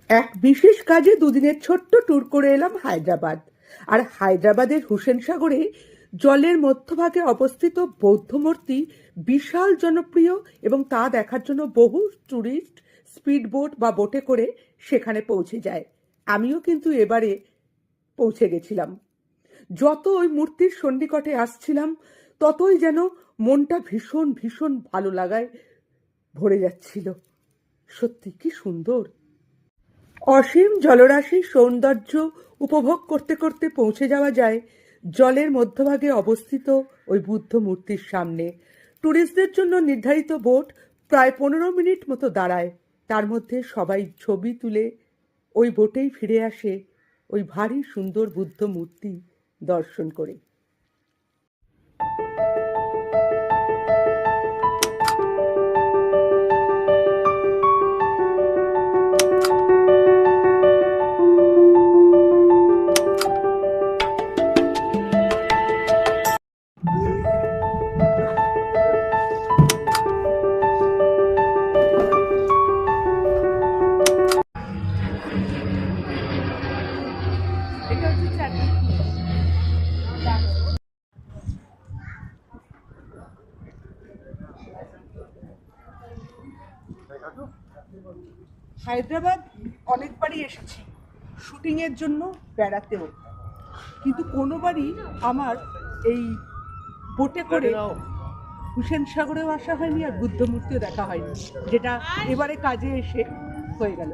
এক বিশেষ কাজে দুদিনের ছোট্ট ট্যুর করে এলাম হায়দ্রাবাদ। আর হায়দ্রাবাদের হুসেন সাগরে জলের মধ্যভাগে অবস্থিত বৌদ্ধ মূর্তি বিশাল জনপ্রিয় এবং তা দেখার জন্য বহু ট্যুরিস্ট স্পিড বোট বা বোটে করে সেখানে পৌঁছে যায়। আমিও কিন্তু এবারে পৌঁছে গেছিলাম। যত ওই মূর্তির সন্নিকটে আসছিলাম ততই যেন মনটা ভীষণ ভীষণ ভালো লাগায় ভরে যাচ্ছিল। সত্যি কি সুন্দর! অসীম জলরাশির সৌন্দর্য উপভোগ করতে করতে পৌঁছে যাওয়া যায় জলের মধ্যভাগে অবস্থিত ওই বুদ্ধ মূর্তির সামনে। ট্যুরিস্টদের জন্য নির্ধারিত বোট প্রায় 15 মিনিট মতো দাঁড়ায়। তার মধ্যে সবাই ছবি তুলে ওই বোটেই ফিরে আসে ওই ভারী সুন্দর বুদ্ধ মূর্তি দর্শন করে। এটা হচ্ছে চারটি। হায়দ্রাবাদ অনেকবারই এসেছি শুটিংয়ের জন্য, বেড়াতেও, কিন্তু কোনোবারই আমার এই বোটে করে হুসেন সাগরেও আসা হয়নি আর বুদ্ধ মূর্তিও দেখা হয়নি, যেটা এবারে কাজে এসে হয়ে গেল।